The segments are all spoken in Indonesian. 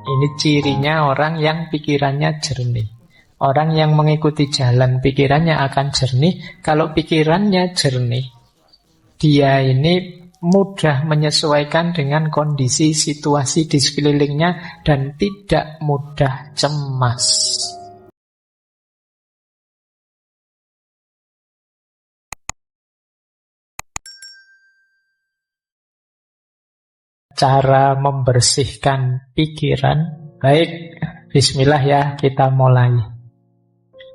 Ini cirinya orang yang pikirannya jernih. Orang yang mengikuti jalan pikirannya akan jernih. Kalau pikirannya jernih, dia ini mudah menyesuaikan dengan kondisi situasi di sekelilingnya dan tidak mudah cemas. Cara membersihkan pikiran. Baik, bismillah ya, kita mulai.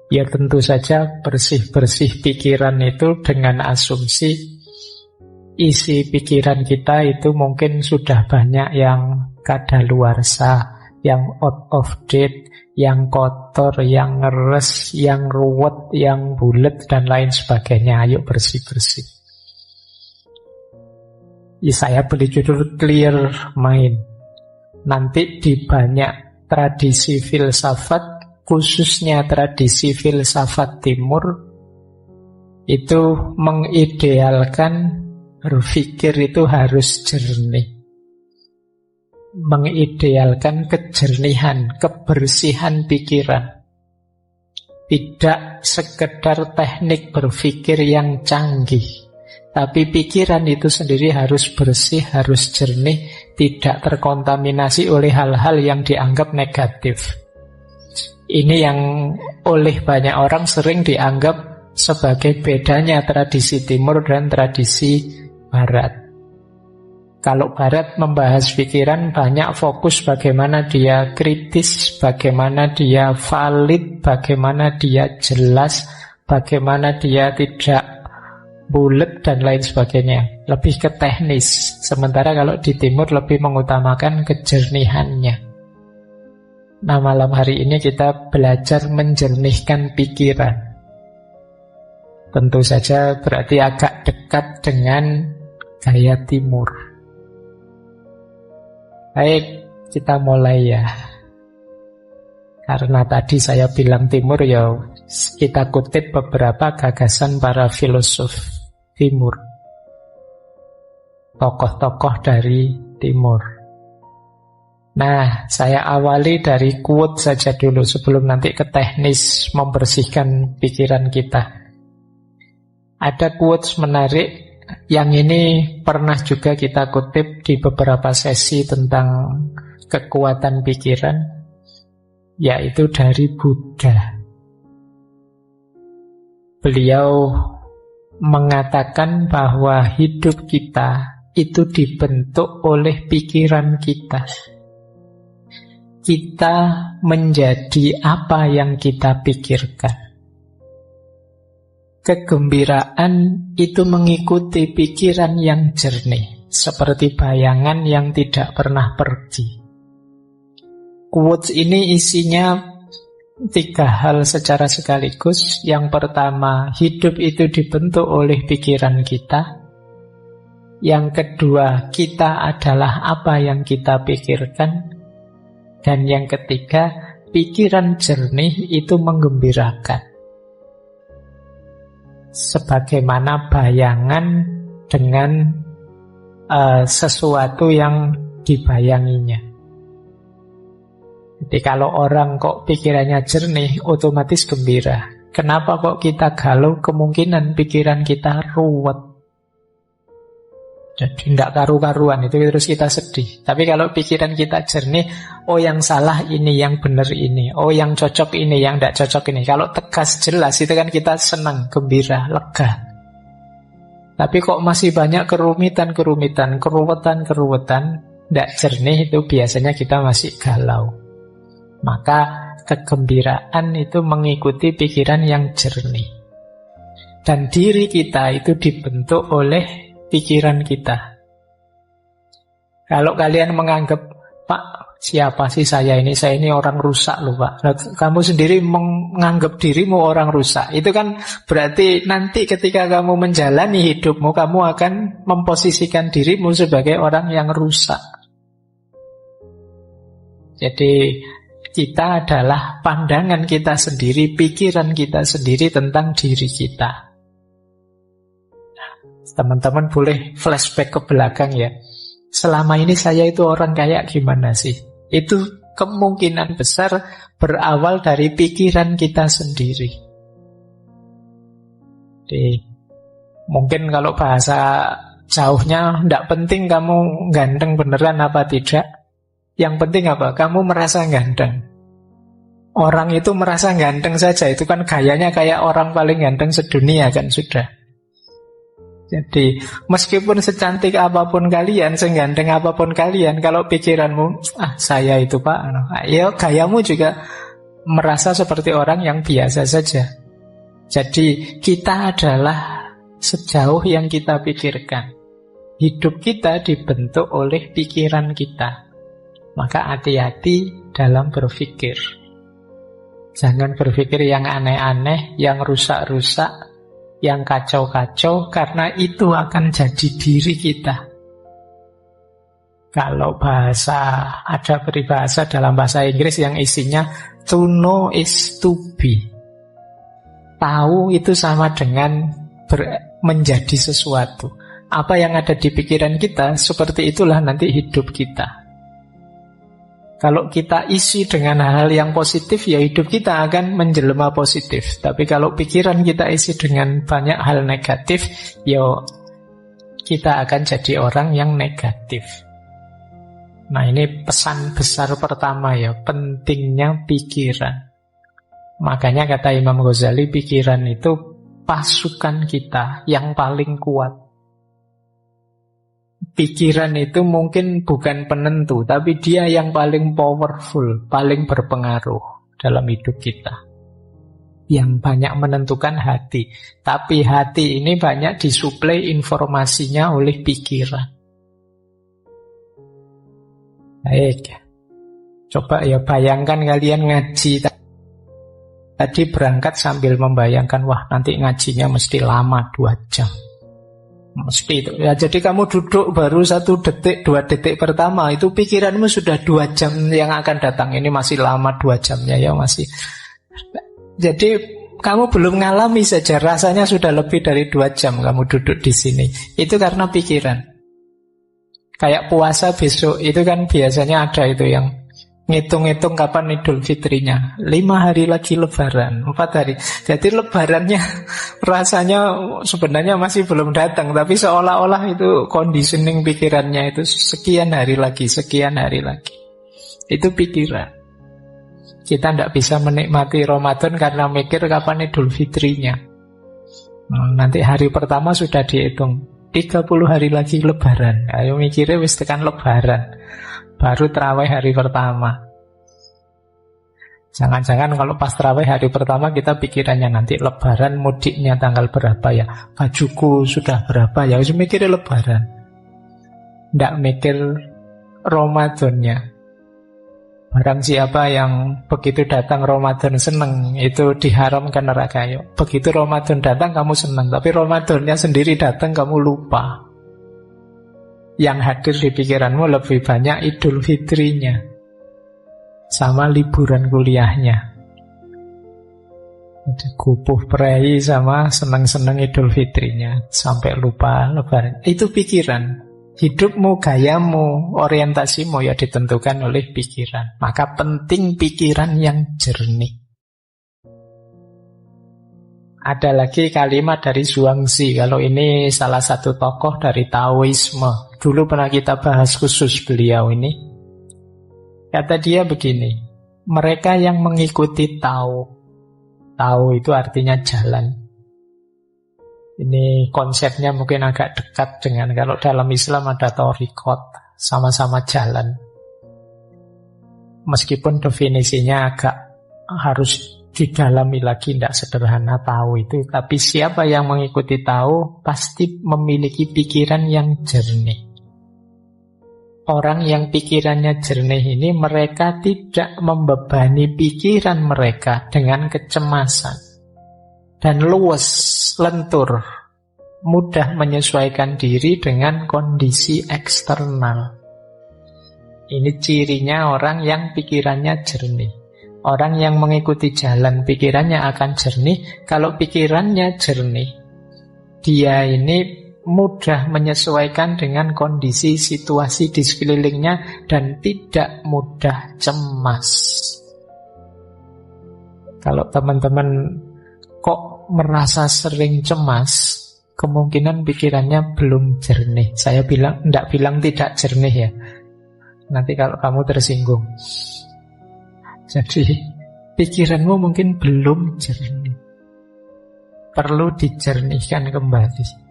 Ya tentu saja bersih-bersih pikiran itu dengan asumsi isi pikiran kita itu mungkin sudah banyak yang kadaluarsa, yang out of date, yang kotor, yang ngeres, yang ruwet, yang bulet, dan lain sebagainya. Ayo bersih-bersih. Ya, saya beri judul Clear Mind. Nanti di banyak tradisi filsafat, khususnya tradisi filsafat timur, itu mengidealkan berpikir itu harus jernih. Mengidealkan kejernihan, kebersihan pikiran. Tidak sekedar teknik berpikir yang canggih, tapi pikiran itu sendiri harus bersih, harus jernih, tidak terkontaminasi oleh hal-hal yang dianggap negatif. Ini yang oleh banyak orang sering dianggap sebagai bedanya tradisi timur dan tradisi barat. Kalau barat membahas pikiran, banyak fokus bagaimana dia kritis, bagaimana dia valid, bagaimana dia jelas, bagaimana dia tidak bulet dan lain sebagainya. Lebih ke teknis. Sementara kalau di timur lebih mengutamakan kejernihannya. Nah, malam hari ini kita belajar menjernihkan pikiran. Tentu saja berarti agak dekat dengan gaya timur. Baik, kita mulai ya. Karena tadi saya bilang timur, ya kita kutip beberapa gagasan para filosof timur, tokoh-tokoh dari timur. Nah, saya awali dari quote saja dulu sebelum nanti ke teknis membersihkan pikiran kita. Ada quotes menarik, yang ini pernah juga kita kutip di beberapa sesi tentang kekuatan pikiran, yaitu dari Buddha. Beliau mengatakan bahwa hidup kita itu dibentuk oleh pikiran kita. Kita menjadi apa yang kita pikirkan. Kegembiraan itu mengikuti pikiran yang jernih, seperti bayangan yang tidak pernah pergi. Quotes ini isinya 3 hal secara sekaligus. Yang pertama, hidup itu dibentuk oleh pikiran kita. Yang kedua, kita adalah apa yang kita pikirkan. Dan yang ketiga, pikiran jernih itu menggembirakan. Sebagaimana bayangan dengan sesuatu yang dibayanginya. Jadi kalau orang kok pikirannya jernih, otomatis gembira. Kenapa kok kita galau? Kemungkinan pikiran kita ruwet. Jadi tidak karu-karuan, itu terus kita sedih. Tapi kalau pikiran kita jernih, oh yang salah ini, yang benar ini, oh yang cocok ini, yang tidak cocok ini. Kalau tegas jelas itu kan kita senang, gembira, lega. Tapi kok masih banyak kerumitan-kerumitan, keruwetan-keruwetan, tidak jernih, itu biasanya kita masih galau. Maka kegembiraan itu mengikuti pikiran yang jernih. Dan diri kita itu dibentuk oleh pikiran kita. Kalau kalian menganggap, Pak, siapa sih saya ini? Saya ini orang rusak loh, Pak. Kamu sendiri menganggap dirimu orang rusak. Itu kan berarti nanti ketika kamu menjalani hidupmu, kamu akan memposisikan dirimu sebagai orang yang rusak. Jadi kita adalah pandangan kita sendiri, pikiran kita sendiri tentang diri kita. Teman-teman boleh flashback ke belakang ya. Selama ini saya itu orang kayak gimana sih? Itu kemungkinan besar berawal dari pikiran kita sendiri. Jadi, mungkin kalau bahasa jauhnya, tidak penting kamu ganteng beneran apa tidak. Yang penting apa? Kamu merasa ganteng. Orang itu merasa ganteng saja, itu kan gayanya kayak orang paling ganteng sedunia kan sudah. Jadi meskipun secantik apapun kalian, seganteng apapun kalian, kalau pikiranmu, saya itu pak, ya gayamu juga merasa seperti orang yang biasa saja. Jadi kita adalah sejauh yang kita pikirkan. Hidup kita dibentuk oleh pikiran kita. Maka hati-hati dalam berpikir. Jangan berpikir yang aneh-aneh, yang rusak-rusak, yang kacau-kacau, karena itu akan jadi diri kita. Kalau ada peribahasa dalam bahasa Inggris yang isinya to know is to be. Tahu itu sama dengan menjadi sesuatu. Apa yang ada di pikiran kita, seperti itulah nanti hidup kita. Kalau kita isi dengan hal-hal yang positif, ya hidup kita akan menjelma positif. Tapi kalau pikiran kita isi dengan banyak hal negatif, ya kita akan jadi orang yang negatif. Nah, ini pesan besar pertama ya, pentingnya pikiran. Makanya kata Imam Ghazali, pikiran itu pasukan kita yang paling kuat. Pikiran itu mungkin bukan penentu, tapi dia yang paling powerful, paling berpengaruh dalam hidup kita. Yang banyak menentukan hati. Tapi hati ini banyak disuplai informasinya oleh pikiran. Baik. Coba ya bayangkan kalian ngaji. Tadi berangkat sambil membayangkan, wah nanti ngajinya mesti lama 2 jam. Mesti itu. Ya, jadi kamu duduk baru 1 detik, 2 detik pertama, itu pikiranmu sudah 2 jam yang akan datang. Ini masih lama 2 jamnya ya masih. Jadi kamu belum ngalami saja, rasanya sudah lebih dari 2 jam kamu duduk di sini. Itu karena pikiran. Kayak puasa besok, itu kan biasanya ada itu yang ngitung-ngitung kapan Idul Fitrinya. 5 hari lagi Lebaran, 4 hari. Jadi Lebarannya rasanya sebenarnya masih belum datang, tapi seolah-olah itu conditioning pikirannya itu sekian hari lagi, sekian hari lagi. Itu pikiran. Kita tidak bisa menikmati Ramadan karena mikir kapan Idul Fitrinya. Nanti hari pertama sudah dihitung, 30 hari lagi Lebaran. Ayo mikirnya wis tekan Lebaran, baru terawih hari pertama. Jangan-jangan kalau pas terawih hari pertama kita pikirannya nanti Lebaran mudiknya tanggal berapa ya, bajuku sudah berapa ya, harus mikir Lebaran, tidak mikir Ramadannya. Barang siapa yang begitu datang Ramadan seneng, itu diharamkan neraka. Begitu Ramadan datang kamu seneng, tapi Ramadannya sendiri datang kamu lupa. Yang hadir di pikiranmu lebih banyak Idul Fitrinya sama liburan kuliahnya. Kupuh prei sama seneng-seneng Idul Fitrinya sampai lupa Lebaran. Itu pikiran. Hidupmu, gayamu, orientasimu ya ditentukan oleh pikiran. Maka penting pikiran yang jernih. Ada lagi kalimat dari Zhuangzi. Kalau ini salah satu tokoh dari Taoisme. Dulu pernah kita bahas khusus beliau ini. Kata dia begini, mereka yang mengikuti Tao. Tao itu artinya jalan. Ini konsepnya mungkin agak dekat dengan kalau dalam Islam ada thariqat, sama-sama jalan. Meskipun definisinya agak harus didalami lagi, tidak sederhana Tao itu. Tapi siapa yang mengikuti Tao pasti memiliki pikiran yang jernih. Orang yang pikirannya jernih ini, mereka tidak membebani pikiran mereka dengan kecemasan. Dan luwes, lentur, mudah menyesuaikan diri dengan kondisi eksternal. Ini cirinya orang yang pikirannya jernih. Orang yang mengikuti jalan pikirannya akan jernih. Kalau pikirannya jernih, dia ini mudah menyesuaikan dengan kondisi situasi di sekelilingnya dan tidak mudah cemas. Kalau teman-teman kok merasa sering cemas, kemungkinan pikirannya belum jernih. Saya tidak bilang tidak jernih ya. Nanti kalau kamu tersinggung. Jadi pikiranmu mungkin belum jernih. Perlu dijernihkan kembali.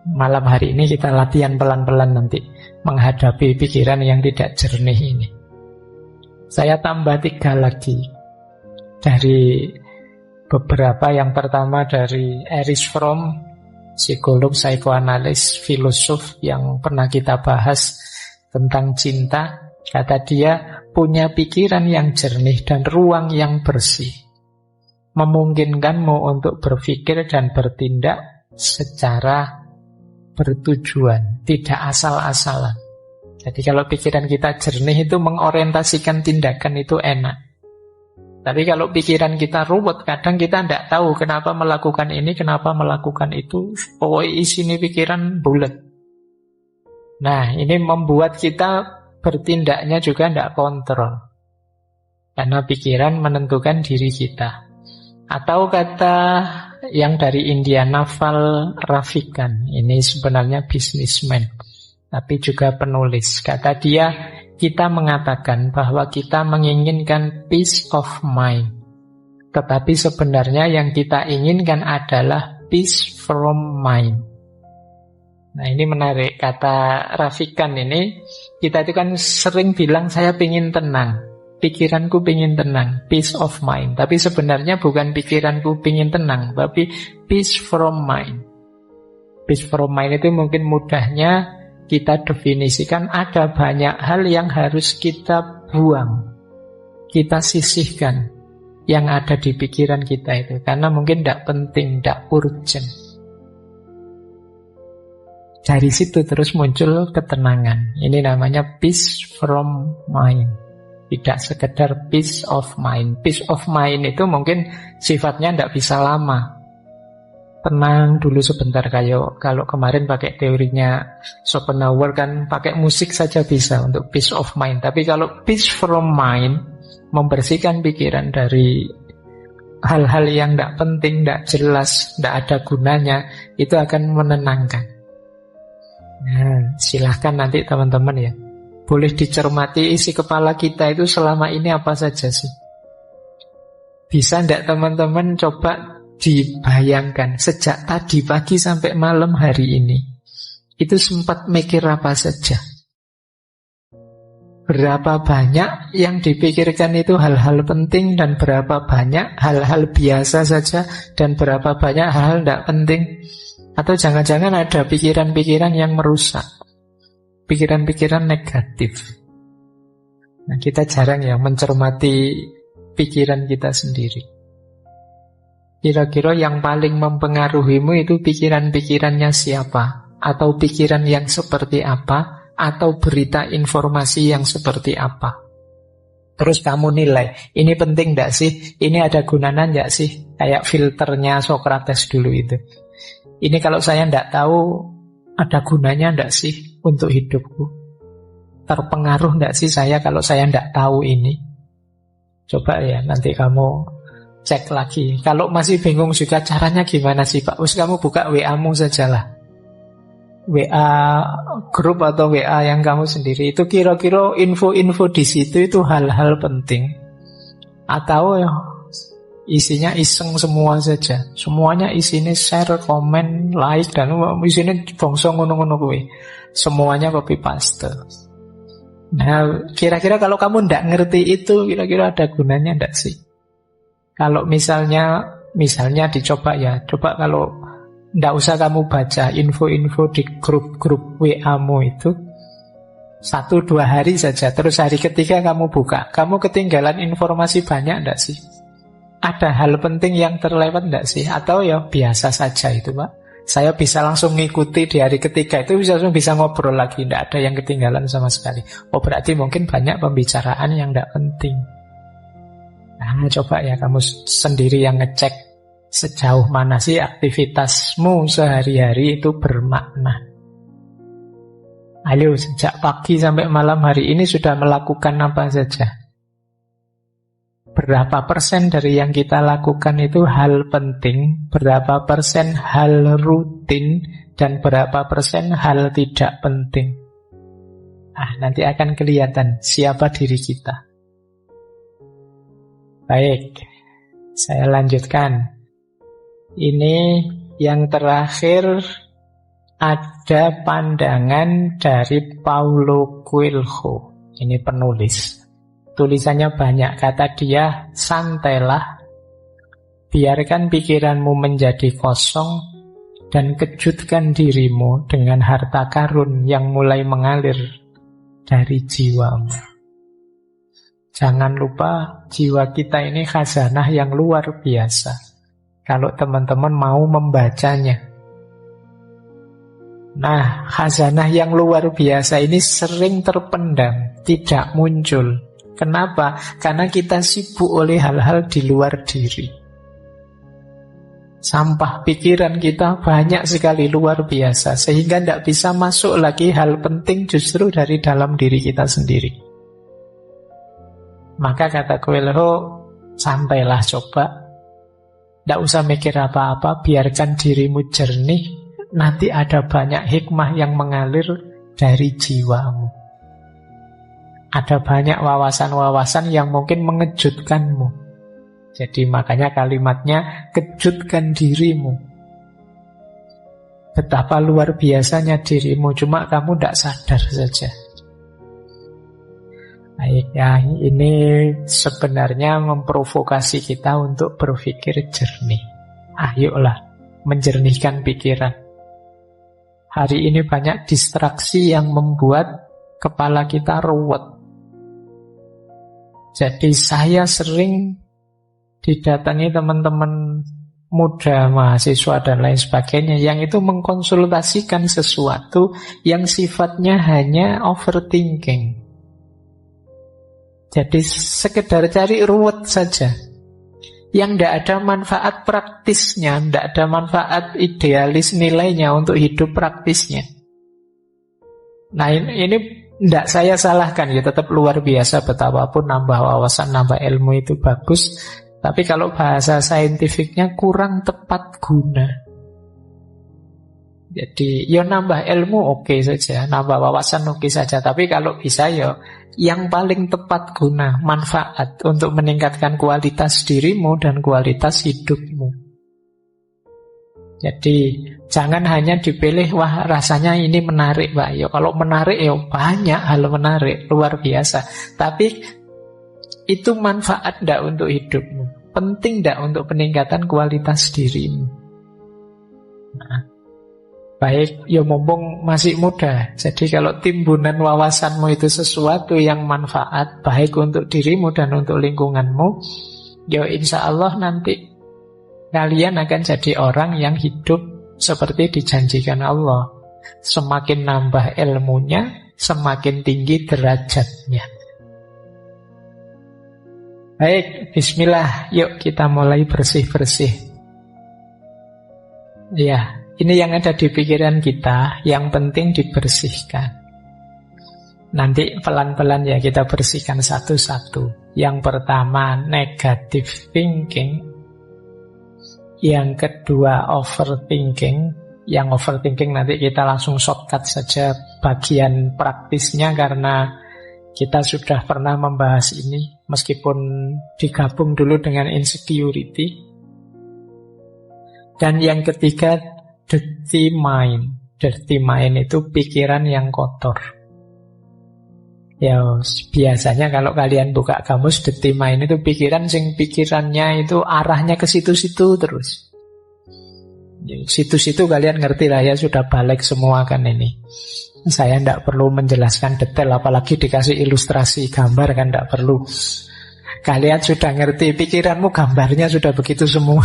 Malam hari ini kita latihan pelan-pelan nanti menghadapi pikiran yang tidak jernih ini. Saya tambah 3 lagi dari beberapa. Yang pertama dari Erich Fromm, psikolog, psikoanalis, filosof yang pernah kita bahas tentang cinta. Kata dia, punya pikiran yang jernih dan ruang yang bersih memungkinkanmu untuk berpikir dan bertindak secara bertujuan, tidak asal-asalan. Jadi kalau pikiran kita jernih itu mengorientasikan tindakan itu enak. Tapi kalau pikiran kita ruwet, kadang kita tidak tahu kenapa melakukan ini, kenapa melakukan itu. Pokoknya isinya pikiran bulat. Nah, ini membuat kita bertindaknya juga tidak kontrol. Karena pikiran menentukan diri kita. Atau kata yang dari India, Naval Ravikant, ini sebenarnya bisnismen, tapi juga penulis. Kata dia, kita mengatakan bahwa kita menginginkan peace of mind, tetapi sebenarnya yang kita inginkan adalah peace from mind. Nah, ini menarik. Kata Ravikant ini, kita itu kan sering bilang saya ingin tenang, pikiranku ingin tenang, peace of mind. Tapi sebenarnya bukan pikiranku ingin tenang, tapi peace from mind. Peace from mind itu mungkin mudahnya kita definisikan ada banyak hal yang harus kita buang, kita sisihkan yang ada di pikiran kita itu, karena mungkin tidak penting, tidak urgent. Dari situ terus muncul ketenangan. Ini namanya peace from mind. Tidak sekedar peace of mind. Peace of mind itu mungkin sifatnya tidak bisa lama. Tenang dulu sebentar, kayak kalau kemarin pakai teorinya Schopenhauer kan pakai musik saja bisa untuk peace of mind. Tapi kalau peace from mind, membersihkan pikiran dari hal-hal yang tidak penting, tidak jelas, tidak ada gunanya, itu akan menenangkan. Nah, silahkan nanti teman-teman ya, boleh dicermati isi kepala kita itu selama ini apa saja sih. Bisa tidak teman-teman coba dibayangkan sejak tadi pagi sampai malam hari ini, itu sempat mikir apa saja? Berapa banyak yang dipikirkan itu hal-hal penting, dan berapa banyak hal-hal biasa saja, dan berapa banyak hal-hal tidak penting? Atau jangan-jangan ada pikiran-pikiran yang merusak, pikiran-pikiran negatif. Nah, kita jarang ya mencermati pikiran kita sendiri. Kira-kira yang paling mempengaruhimu itu pikiran-pikirannya siapa? Atau pikiran yang seperti apa? Atau berita informasi yang seperti apa? Terus kamu nilai, ini penting tidak sih? Ini ada gunanya tidak sih? Kayak filternya Socrates dulu itu. Ini kalau saya tidak tahu, ada gunanya tidak sih untuk hidupku? Terpengaruh tidak sih saya kalau saya tidak tahu ini? Coba ya nanti kamu cek lagi. Kalau masih bingung juga caranya gimana sih Pak? Kamu buka WA-mu sajalah. WA grup atau WA yang kamu sendiri. Itu kira-kira info-info di situ itu hal-hal penting. Atau ya isinya iseng semua saja. Semuanya isinya share, komen, like, dan isinya bongso ngono-ngono kuwi. Semuanya copy paste. Nah, kira-kira kalau kamu tidak ngerti itu, kira-kira ada gunanya tidak sih? Kalau misalnya dicoba ya, coba kalau tidak usah kamu baca info-info di grup-grup WA-mu itu 1-2 hari saja, terus hari ketiga kamu buka, kamu ketinggalan informasi banyak tidak sih? Ada hal penting yang terlewat tidak sih? Atau ya biasa saja itu Pak, saya bisa langsung ngikuti di hari ketiga itu, bisa ngobrol lagi, tidak ada yang ketinggalan sama sekali. Oh berarti mungkin banyak pembicaraan yang tidak penting. Nah coba ya kamu sendiri yang ngecek Sejauh mana sih aktivitasmu sehari-hari itu bermakna? Ayo, sejak pagi sampai malam hari ini sudah melakukan apa saja? Berapa persen dari yang kita lakukan itu hal penting, berapa persen hal rutin, dan berapa persen hal tidak penting? Nanti akan kelihatan siapa diri kita. Baik, saya lanjutkan. Ini yang terakhir, ada pandangan dari Paulo Coelho. Ini penulis. Tulisannya banyak, kata dia, santailah, biarkan pikiranmu menjadi kosong, dan kejutkan dirimu dengan harta karun yang mulai mengalir dari jiwamu. Jangan lupa, jiwa kita ini khazanah yang luar biasa. Kalau teman-teman mau membacanya. Nah, khazanah yang luar biasa ini sering terpendam, tidak muncul. Kenapa? Karena kita sibuk oleh hal-hal di luar diri. Sampah pikiran kita banyak sekali, luar biasa, sehingga tidak bisa masuk lagi hal penting justru dari dalam diri kita sendiri. Maka kata Coelho, santailah, coba. Tidak usah mikir apa-apa, biarkan dirimu jernih. Nanti ada banyak hikmah yang mengalir dari jiwamu. Ada banyak wawasan-wawasan yang mungkin mengejutkanmu. Jadi makanya kalimatnya, kejutkan dirimu. Betapa luar biasanya dirimu, cuma kamu tidak sadar saja. Baik ya, ini sebenarnya memprovokasi kita untuk berpikir jernih. Ayolah, menjernihkan pikiran. Hari ini banyak distraksi yang membuat kepala kita ruwet. Jadi saya sering didatangi teman-teman muda, mahasiswa dan lain sebagainya yang itu mengkonsultasikan sesuatu yang sifatnya hanya overthinking. Jadi sekedar cari ruwet saja, yang tidak ada manfaat praktisnya, tidak ada manfaat idealis nilainya untuk hidup praktisnya. Nah ini tidak saya salahkan, ya tetap luar biasa, betapapun nambah wawasan, nambah ilmu itu bagus. Tapi kalau bahasa saintifiknya kurang tepat guna. Jadi ya nambah ilmu oke saja, nambah wawasan oke saja. Tapi kalau bisa ya yang paling tepat guna, manfaat untuk meningkatkan kualitas dirimu dan kualitas hidupmu. Jadi jangan hanya dipilih, wah rasanya ini menarik Pak. Ya kalau menarik ya banyak hal menarik, luar biasa. Tapi itu manfaat tidak untuk hidupmu? Penting tidak untuk peningkatan kualitas dirimu? Nah, baik, ya mumpung masih muda. Jadi kalau timbunan wawasanmu itu sesuatu yang manfaat, baik untuk dirimu dan untuk lingkunganmu, ya insya Allah nanti kalian akan jadi orang yang hidup seperti dijanjikan Allah. Semakin nambah ilmunya, semakin tinggi derajatnya. Baik, bismillah, yuk kita mulai bersih-bersih. Ya, ini yang ada di pikiran kita, yang penting dibersihkan. Nanti pelan-pelan ya kita bersihkan satu-satu. Yang pertama, negative thinking. Yang kedua, overthinking. Yang overthinking nanti kita langsung shortcut saja bagian praktisnya, karena kita sudah pernah membahas ini, meskipun digabung dulu dengan insecurity. Dan yang ketiga, dirty mind. Dirty mind itu pikiran yang kotor. Ya biasanya kalau kalian buka kamus, dirty mind itu pikiran sing pikirannya itu arahnya ke situ-situ terus. Situ-situ kalian ngerti lah ya, sudah balik semua kan ini. Saya tidak perlu menjelaskan detail, apalagi dikasih ilustrasi gambar kan tidak perlu. Kalian sudah ngerti, pikiranmu gambarnya sudah begitu semua.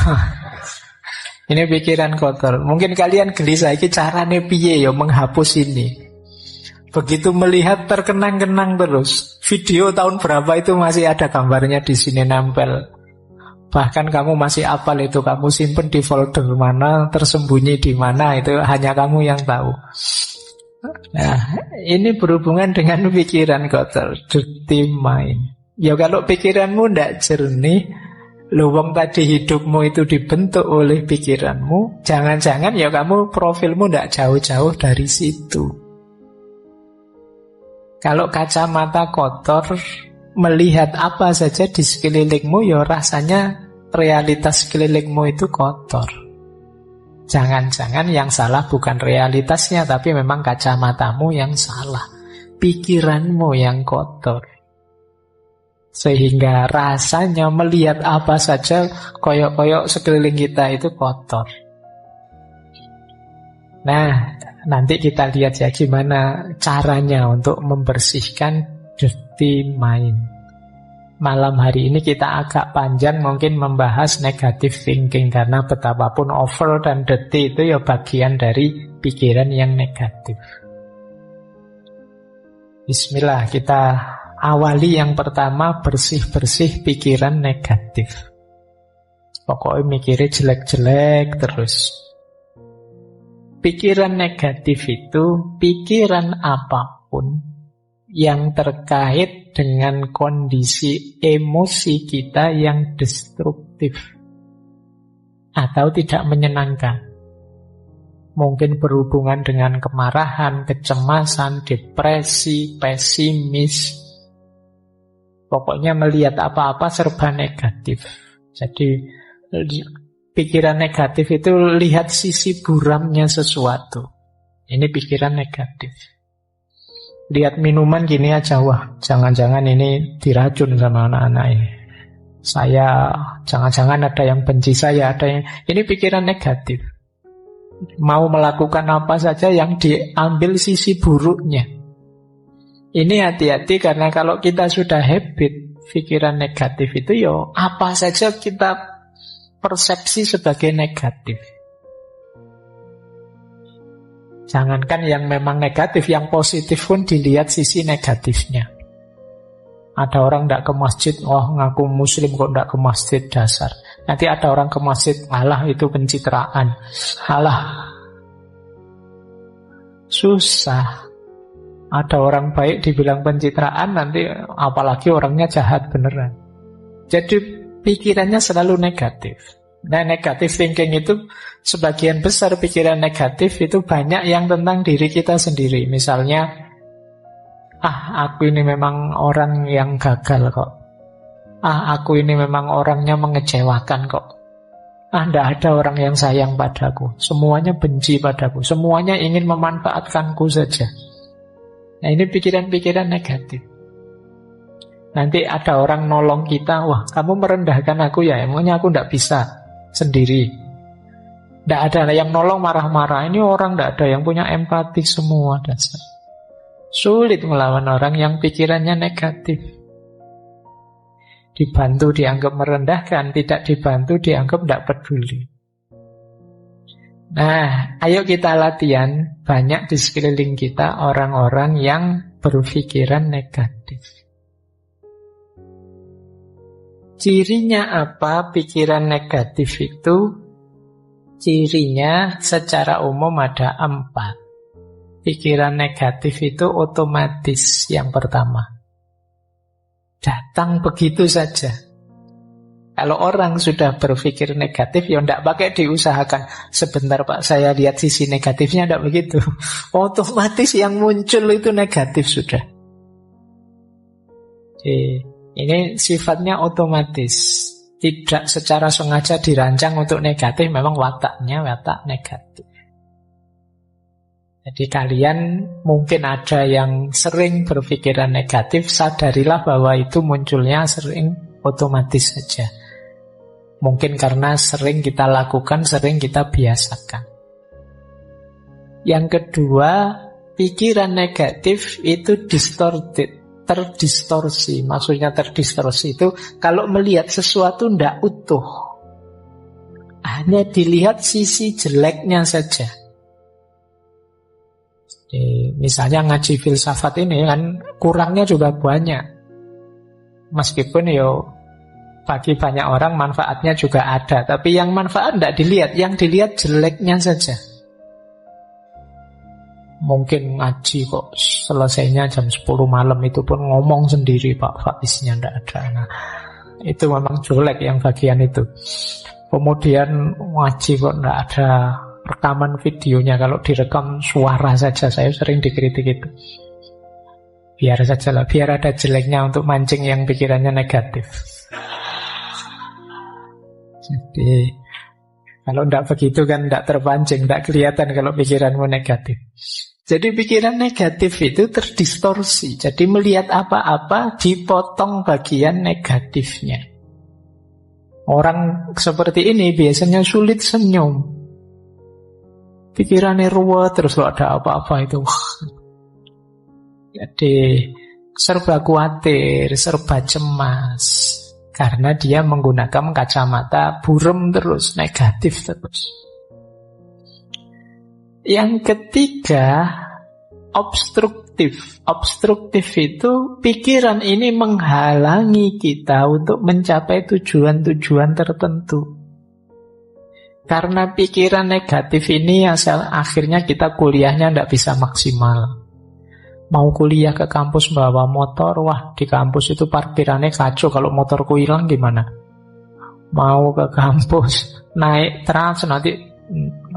Ini pikiran kotor. Mungkin kalian gelisah, ini caranya piye ya menghapus ini. Begitu melihat terkenang-kenang terus. Video tahun berapa itu masih ada gambarnya di sini nempel. Bahkan kamu masih hafal itu, kamu simpen di folder mana, tersembunyi di mana, itu hanya kamu yang tahu. Nah, ini berhubungan dengan pikiran kotor, dirty mind. Ya kalau pikiranmu tidak jernih, luwung tadi hidupmu itu dibentuk oleh pikiranmu, jangan-jangan ya kamu profilmu tidak jauh-jauh dari situ. Kalau kacamata kotor, melihat apa saja di sekelilingmu, ya rasanya realitas sekelilingmu itu kotor. Jangan-jangan yang salah bukan realitasnya, tapi memang kacamatamu yang salah, pikiranmu yang kotor. Sehingga rasanya melihat apa saja koyok-koyok sekeliling kita itu kotor. Nah, nanti kita lihat ya gimana caranya untuk membersihkan dirty mind. Malam hari ini kita agak panjang mungkin membahas negative thinking, karena betapapun over dan dirty itu ya bagian dari pikiran yang negatif. Bismillah, kita awali yang pertama, bersih-bersih pikiran negatif. Pokoknya mikirnya jelek-jelek terus. Pikiran negatif itu pikiran apapun yang terkait dengan kondisi emosi kita yang destruktif atau tidak menyenangkan. Mungkin berhubungan dengan kemarahan, kecemasan, depresi, pesimis. Pokoknya melihat apa-apa serba negatif. Jadi pikiran negatif itu lihat sisi buramnya sesuatu. Ini pikiran negatif. Lihat minuman gini aja, wah jangan-jangan ini diracun sama anak-anak ini. Jangan-jangan ada yang benci saya, ada yang... Ini pikiran negatif. Mau melakukan apa saja yang diambil sisi buruknya. Ini hati-hati, karena kalau kita sudah habit pikiran negatif itu, yo apa saja kita persepsi sebagai negatif. Jangankan yang memang negatif, yang positif pun dilihat sisi negatifnya. Ada orang tidak ke masjid, ngaku muslim kok tidak ke masjid, dasar. Nanti ada orang ke masjid, alah itu pencitraan, alah susah. Ada orang baik dibilang pencitraan, nanti apalagi orangnya jahat beneran. Jadi pikirannya selalu negatif. Nah, negative thinking itu sebagian besar pikiran negatif itu banyak yang tentang diri kita sendiri. Misalnya, aku ini memang orang yang gagal kok. Aku ini memang orangnya mengecewakan kok. Tidak ada orang yang sayang padaku. Semuanya benci padaku. Semuanya ingin memanfaatkanku saja. Nah, ini pikiran-pikiran negatif. Nanti ada orang nolong kita, wah kamu merendahkan aku ya, emangnya aku tidak bisa sendiri. Tidak ada yang nolong, marah-marah. Ini orang tidak ada yang punya empati, semua dasar. Sulit melawan orang yang pikirannya negatif. Dibantu dianggap merendahkan, tidak dibantu dianggap tidak peduli. Nah, ayo kita latihan. Banyak di sekeliling kita orang-orang yang berpikiran negatif. Cirinya apa pikiran negatif itu? Cirinya secara umum ada 4. Pikiran negatif itu otomatis yang pertama. Datang begitu saja. Kalau orang sudah berpikir negatif, ya tidak pakai diusahakan. Sebentar Pak, saya lihat sisi negatifnya, tidak begitu. Otomatis yang muncul itu negatif sudah. Ini sifatnya otomatis. Tidak secara sengaja dirancang untuk negatif, memang wataknya watak negatif. Jadi kalian mungkin ada yang sering berpikiran negatif, sadarilah bahwa itu munculnya sering otomatis saja. Mungkin karena sering kita lakukan, sering kita biasakan. Yang kedua, pikiran negatif itu distorted, terdistorsi. Maksudnya terdistorsi itu kalau melihat sesuatu tidak utuh, hanya dilihat sisi jeleknya saja. Misalnya ngaji filsafat ini kan kurangnya juga banyak. Meskipun bagi banyak orang manfaatnya juga ada. Tapi yang manfaat tidak dilihat, yang dilihat jeleknya saja. Mungkin ngaji kok selesainya jam 10 malam, itu pun ngomong sendiri Pak Faiznya tidak ada. Nah, itu memang jelek yang bagian itu. Kemudian ngaji kok tidak ada rekaman videonya, kalau direkam suara saja. Saya sering dikritik itu. Biar saja lah, biar ada jeleknya untuk mancing yang pikirannya negatif. Jadi kalau tidak begitu kan tidak terpancing, tidak kelihatan kalau pikiranmu negatif. Jadi pikiran negatif itu terdistorsi. Jadi melihat apa-apa dipotong bagian negatifnya. Orang seperti ini biasanya sulit senyum. Pikirannya ruwet terus kalau ada apa-apa itu. Jadi serba khawatir, serba cemas. Karena dia menggunakan kacamata buram terus, negatif terus. Yang ketiga, obstruktif. Obstruktif itu pikiran ini menghalangi kita untuk mencapai tujuan-tujuan tertentu. Karena pikiran negatif ini akhirnya kita kuliahnya tidak bisa maksimal. Mau kuliah ke kampus bawa motor, wah di kampus itu parkirannya kacau, kalau motorku hilang gimana? Mau ke kampus naik trans, nanti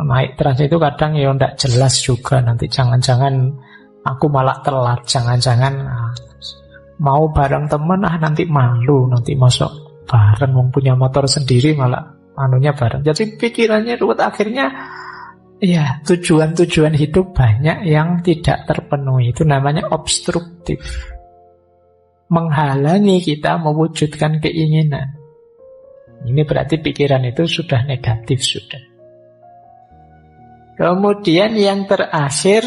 naik trans itu kadang ya tidak jelas juga, nanti jangan-jangan aku malah telat, jangan-jangan mau bareng temen, nanti malu, nanti masuk bareng mau punya motor sendiri malah anunya bareng. Jadi pikirannya ruwet, akhirnya ya tujuan-tujuan hidup banyak yang tidak terpenuhi. Itu namanya obstruktif, menghalangi kita mewujudkan keinginan. Ini berarti pikiran itu sudah negatif sudah. Kemudian yang terakhir,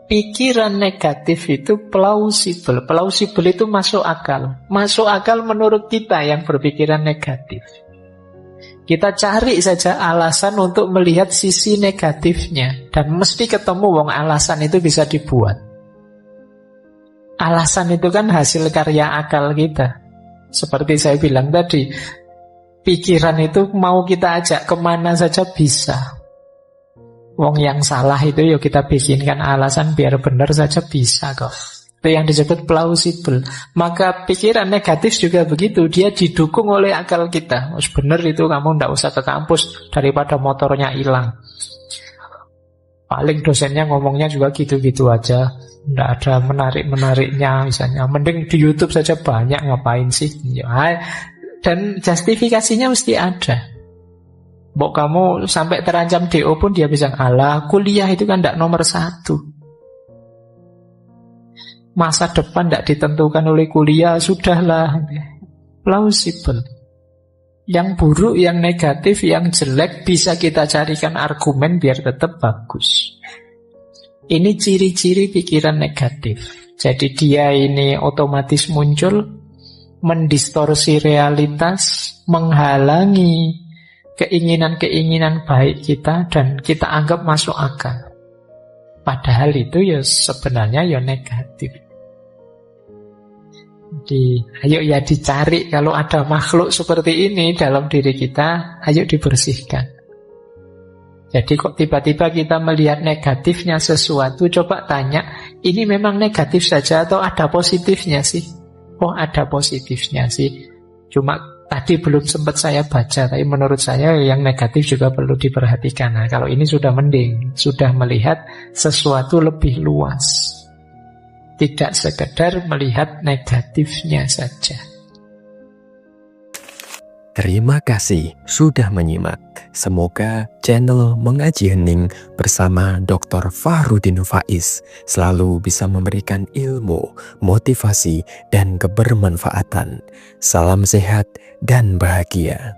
pikiran negatif itu plausible. Plausible itu masuk akal. Masuk akal menurut kita yang berpikiran negatif. Kita cari saja alasan untuk melihat sisi negatifnya. Dan mesti ketemu wong alasan itu bisa dibuat. Alasan itu kan hasil karya akal kita. Seperti saya bilang tadi, pikiran itu mau kita ajak kemana saja bisa. Wong yang salah itu ya kita bikinkan alasan biar benar saja bisa kok. Itu yang disebut plausible. Maka pikiran negatif juga begitu. Dia didukung oleh akal kita. Benar itu, kamu tidak usah ke kampus daripada motornya hilang. Paling dosennya ngomongnya juga gitu-gitu aja, tidak ada menarik-menariknya misalnya. Mending di YouTube saja banyak, ngapain sih? Dan justifikasinya mesti ada. Mbok kamu sampai terancam DO pun dia bisa, alah kuliah itu kan tidak nomor 1. Masa depan tidak ditentukan oleh kuliah, sudahlah. Plausible. Yang buruk, yang negatif, yang jelek bisa kita carikan argumen biar tetap bagus. Ini ciri-ciri pikiran negatif. Jadi dia ini otomatis muncul, mendistorsi realitas, menghalangi keinginan-keinginan baik kita, dan kita anggap masuk akal. Padahal itu ya sebenarnya ya negatif. Ayo ya dicari, kalau ada makhluk seperti ini dalam diri kita, ayo dibersihkan. Jadi kok tiba-tiba kita melihat negatifnya sesuatu, coba tanya, ini memang negatif saja atau ada positifnya sih? Oh ada positifnya sih, cuma tadi belum sempat saya baca, tapi menurut saya yang negatif juga perlu diperhatikan. Nah, kalau ini sudah mending, sudah melihat sesuatu lebih luas, tidak sekedar melihat negatifnya saja. Terima kasih sudah menyimak. Semoga channel Mengaji Hening bersama Dr. Fahruddin Faiz selalu bisa memberikan ilmu, motivasi, dan kebermanfaatan. Salam sehat dan bahagia.